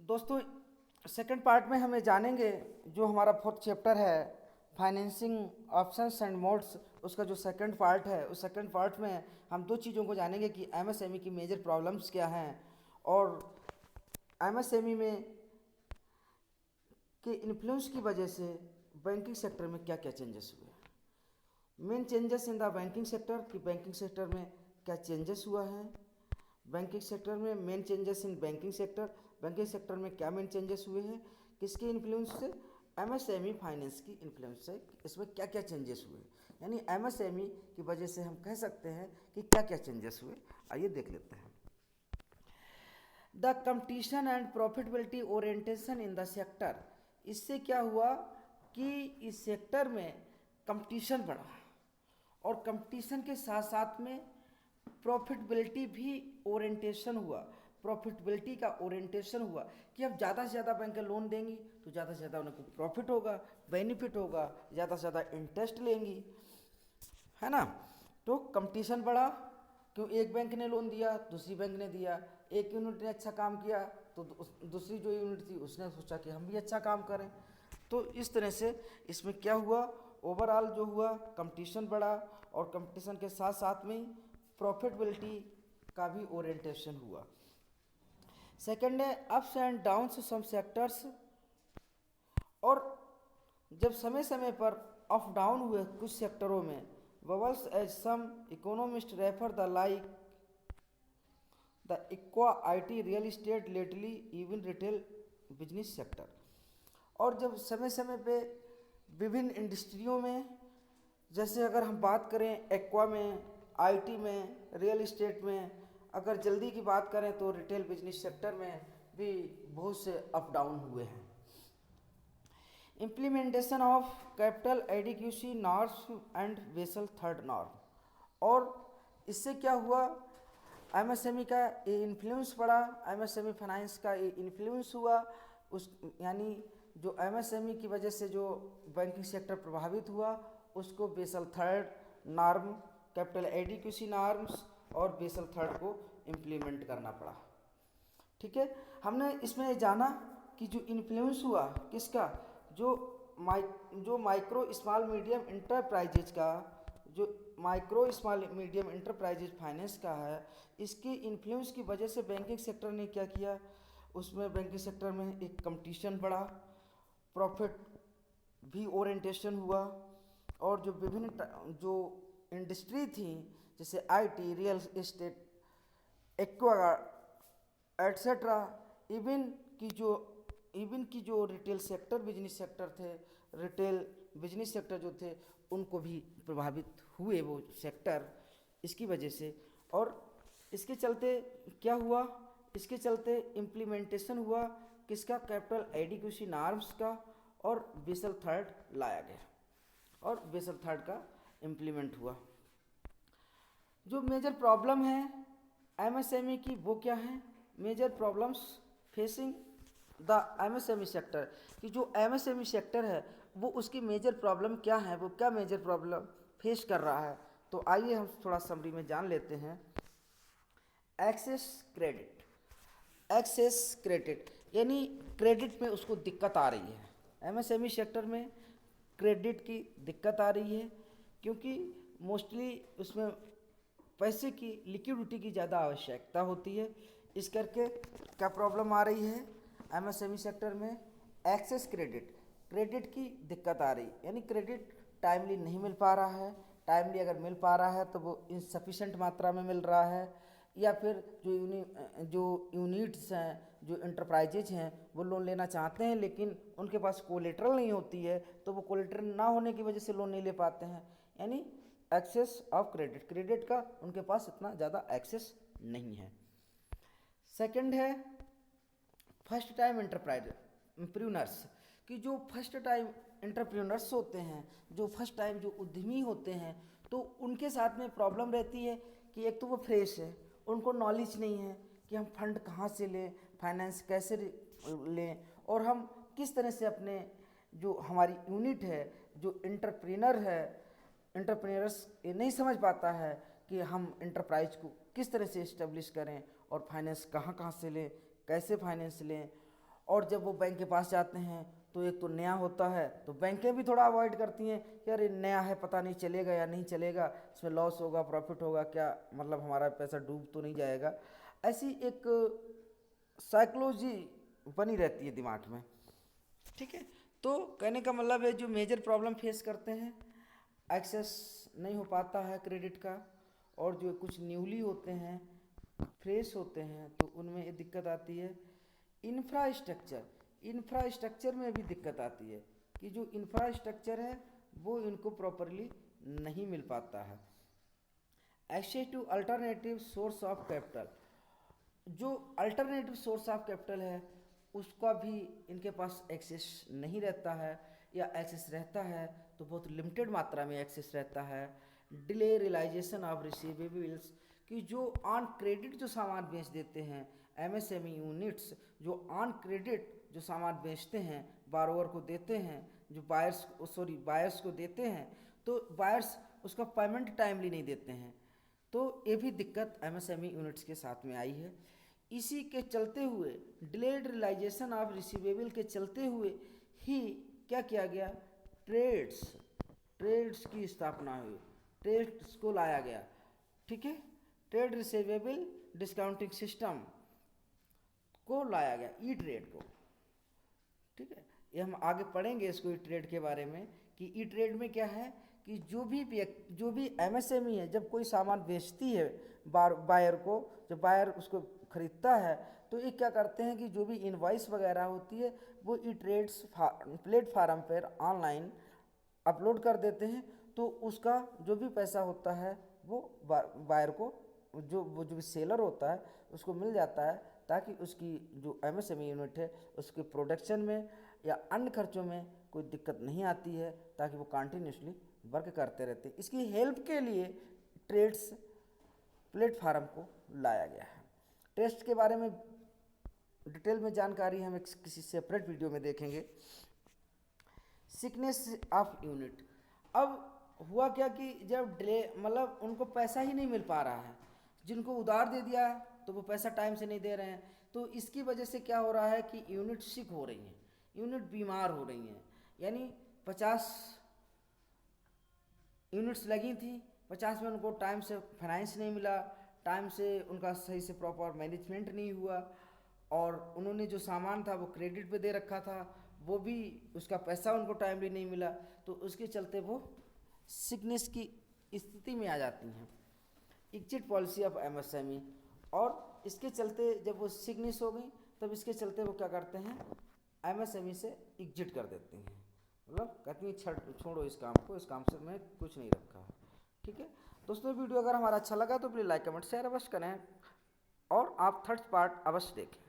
दोस्तों, second part में हमें जानेंगे जो हमारा फोर्थ चैप्टर है फाइनेंसिंग ऑप्शंस एंड मोड्स। उसका जो सेकंड पार्ट है, उस सेकंड पार्ट में हम दो चीज़ों को जानेंगे कि एमएसएमई की मेजर प्रॉब्लम्स क्या हैं और एमएसएमई में के इन्फ्लुएंस की वजह से बैंकिंग सेक्टर में क्या क्या चेंजेस हुए। Main changes in the banking sector कि बैंकिंग सेक्टर में क्या चेंजेस हुआ है। बैंकिंग सेक्टर में main changes in banking sector में क्या मेन चेंजेस हुए हैं, किसके इन्फ्लुएंस से, एमएसएमई फाइनेंस की इन्फ्लुएंस से इसमें क्या क्या चेंजेस हुए। यानी एमएसएमई की वजह से हम कह सकते हैं कि क्या क्या चेंजेस हुए। आइए देख लेते हैं। The competition and profitability orientation in the sector. इससे क्या हुआ कि इस सेक्टर में कंपटीशन बढ़ा और कंपटीशन के साथ साथ में प्रॉफिटेबिलिटी भी ओरिएंटेशन हुआ। प्रॉफिटेबिलिटी का ओरिएंटेशन हुआ कि अब ज़्यादा से ज़्यादा बैंकें लोन देंगी तो ज़्यादा से ज़्यादा उनको प्रॉफिट होगा, बेनिफिट होगा, ज़्यादा से ज़्यादा इंटरेस्ट लेंगी, है ना। तो कंपटीशन बढ़ा, क्यों एक बैंक ने लोन दिया, दूसरी बैंक ने दिया, एक यूनिट ने अच्छा काम किया तो दूसरी जो यूनिट थी उसने सोचा कि हम भी अच्छा काम करें। तो इस तरह से इसमें क्या हुआ, ओवरऑल जो हुआ कंपटीशन बढ़ा और कंपटीशन के साथ साथ में प्रॉफिटेबिलिटी का भी ओरिएंटेशन हुआ। सेकंड है ups and downs some sectors. और जब समय समय पर अप डाउन हुए कुछ सेक्टरों में, bubbles as some economist refer the like the इक्वा IT real estate lately even retail business sector. और जब समय समय पे विभिन्न इंडस्ट्रियों में, जैसे अगर हम बात करें एक्वा में, आईटी में, रियल इस्टेट में, अगर जल्दी की बात करें तो रिटेल बिजनेस सेक्टर में भी बहुत से अप डाउन हुए हैं। Implementation of capital adequacy norms and Basel third norm. और इससे क्या हुआ, एमएसएमई का ये इन्फ्लुएंस पड़ा, एमएसएमई फाइनेंस का ये इन्फ्लुएंस हुआ उस, यानी जो एमएसएमई की वजह से जो बैंकिंग सेक्टर प्रभावित हुआ उसको Basel third norm, capital adequacy norms और बेसल थर्ड को इम्प्लीमेंट करना पड़ा। ठीक है, हमने इसमें ये जाना कि जो इन्फ्लुएंस हुआ किसका, जो माइक्रो स्मॉल मीडियम इंटरप्राइजेज का, जो micro small medium enterprises finance का है, इसके इन्फ्लुएंस की वजह से बैंकिंग सेक्टर ने क्या किया, उसमें बैंकिंग सेक्टर में एक कंपटीशन बढ़ा, प्रॉफिट भी ओरिएंटेशन हुआ और जो विभिन्न जो इंडस्ट्री थी जैसे IT, real estate, aqua etcetera, even की जो रिटेल सेक्टर बिजनेस सेक्टर थे, रिटेल बिजनेस सेक्टर जो थे उनको भी प्रभावित हुए वो सेक्टर इसकी वजह से। और इसके चलते क्या हुआ, इसके चलते इम्प्लीमेंटेशन हुआ किसका, कैपिटल एडिक्यूसी नॉर्म्स का, और बेसल थर्ड लाया गया और बेसल थर्ड का इम्प्लीमेंट हुआ। जो मेजर प्रॉब्लम है एमएसएमई की वो क्या है, major problems facing the MSME sector, कि जो एमएसएमई सेक्टर है वो उसकी मेजर प्रॉब्लम क्या है, वो क्या मेजर प्रॉब्लम फेस कर रहा है। तो आइए हम थोड़ा समरी में जान लेते हैं। एक्सेस क्रेडिट, एक्सेस क्रेडिट यानी क्रेडिट में उसको दिक्कत आ रही है, एमएसएमई सेक्टर में क्रेडिट की दिक्कत आ रही है क्योंकि मोस्टली उसमें पैसे की लिक्विडिटी की ज़्यादा आवश्यकता होती है। इस करके क्या प्रॉब्लम आ रही है एमएसएमई सेक्टर में, एक्सेस क्रेडिट की दिक्कत आ रही, यानी क्रेडिट टाइमली नहीं मिल पा रहा है। टाइमली अगर मिल पा रहा है तो वो इनसफिशेंट मात्रा में मिल रहा है, या फिर जो यूनिट्स हैं, जो इंटरप्राइजेज हैं वो लोन लेना चाहते हैं लेकिन उनके पास कोलेटरल नहीं होती है, तो वो कोलेटरल ना होने की वजह से लोन नहीं ले पाते हैं। यानी एक्सेस ऑफ क्रेडिट का उनके पास इतना ज़्यादा एक्सेस नहीं है। सेकंड है फर्स्ट टाइम एंटरप्रेन्योर्स, कि जो फर्स्ट टाइम एंटरप्रेन्योर्स होते हैं, जो फर्स्ट टाइम जो उद्यमी होते हैं, तो उनके साथ में प्रॉब्लम रहती है कि एक तो वो फ्रेश है, उनको नॉलेज नहीं है कि हम फंड कहाँ से लें, फाइनेंस कैसे लें, और हम किस तरह से अपने जो हमारी यूनिट है, जो एंटरप्रेन्योर्स ये नहीं समझ पाता है कि हम एंटरप्राइज को किस तरह से इस्टेब्लिश करें और फाइनेंस कहाँ कहाँ से लें, कैसे फाइनेंस लें। और जब वो बैंक के पास जाते हैं तो एक तो नया होता है तो बैंकें भी थोड़ा अवॉइड करती हैं कि अरे नया है, पता नहीं चलेगा या नहीं चलेगा, इसमें लॉस होगा प्रॉफिट होगा क्या, मतलब हमारा पैसा डूब तो नहीं जाएगा। ऐसी एक साइकोलॉजी बनी रहती है दिमाग में। ठीक है, तो कहने का मतलब है जो मेजर प्रॉब्लम फेस करते हैं, एक्सेस नहीं हो पाता है क्रेडिट का, और जो कुछ न्यूली होते हैं, फ्रेश होते हैं, तो उनमें ये दिक्कत आती है। इंफ्रास्ट्रक्चर में भी दिक्कत आती है कि जो इंफ्रास्ट्रक्चर है वो इनको प्रॉपरली नहीं मिल पाता है। Access to alternative source of capital, जो अल्टरनेटिव सोर्स ऑफ कैपिटल है उसका भी इनके पास एक्सेस नहीं रहता है, या एक्सेस रहता है तो बहुत लिमिटेड मात्रा में एक्सेस रहता है। डिले रियलाइजेशन ऑफ रिसीवेबल्स, कि जो ऑन क्रेडिट जो सामान बेच देते हैं, एमएसएमई यूनिट्स जो ऑन क्रेडिट जो सामान बेचते हैं, बारोवर को देते हैं, जो बायर्स को देते हैं, तो बायर्स उसका पेमेंट टाइमली नहीं देते हैं, तो ये भी दिक्कत एमएसएमई यूनिट्स के साथ में आई है। इसी के चलते हुए डिलेड रियलाइजेशन ऑफ रिसीवेबल के चलते हुए ही क्या किया गया, ट्रेड्स की स्थापना हुई, ट्रेड्स को लाया गया। ठीक है, ट्रेड रिसीवेबल डिस्काउंटिंग सिस्टम को लाया गया, ई ट्रेड को। ठीक है, ये हम आगे पढ़ेंगे इसको ई ट्रेड के बारे में कि ई ट्रेड में क्या है कि जो भी एमएसएमई है जब कोई सामान बेचती है बायर को, जब बायर उसको खरीदता है तो ये क्या करते हैं कि जो भी इनवॉइस वगैरह होती है वो ई ट्रेड्स प्लेटफार्म पर ऑनलाइन अपलोड कर देते हैं, तो उसका जो भी पैसा होता है वो बायर को, जो भी सेलर होता है उसको मिल जाता है, ताकि उसकी जो एमएसएमई यूनिट है उसके प्रोडक्शन में या अन्य खर्चों में कोई दिक्कत नहीं आती है, ताकि वो कंटिन्यूसली वर्क करते रहते हैं। इसकी हेल्प के लिए ट्रेड्स प्लेटफार्म को लाया गया है। टेस्ट के बारे में डिटेल में जानकारी हम किसी सेपरेट वीडियो में देखेंगे। सिकनेस ऑफ यूनिट, अब हुआ क्या कि जब डिले मतलब उनको पैसा ही नहीं मिल पा रहा है, जिनको उधार दे दिया तो वो पैसा टाइम से नहीं दे रहे हैं, तो इसकी वजह से क्या हो रहा है कि यूनिट सिक हो रही हैं, यूनिट बीमार हो रही हैं। यानी 50 यूनिट्स लगी थी, 50 में उनको टाइम से फाइनेंस नहीं मिला, टाइम से उनका सही से प्रॉपर मैनेजमेंट नहीं हुआ, और उन्होंने जो सामान था वो क्रेडिट पे दे रखा था, वो भी उसका पैसा उनको टाइमली नहीं मिला, तो उसके चलते वो सिकनेस की स्थिति में आ जाती हैं। एग्जिट पॉलिसी ऑफ एमएसएमई, और इसके चलते जब वो सिकनेस हो गई तब इसके चलते वो क्या करते हैं, एमएसएमई से एग्जिट कर देते हैं, मतलब कहती हैं छोड़ो इस काम को, इस काम से मैं कुछ नहीं रखा है। ठीक है दोस्तों, वीडियो अगर हमारा अच्छा लगा तो प्लीज़ लाइक कमेंट शेयर अवश्य करें, और आप थर्ड पार्ट अवश्य देखें।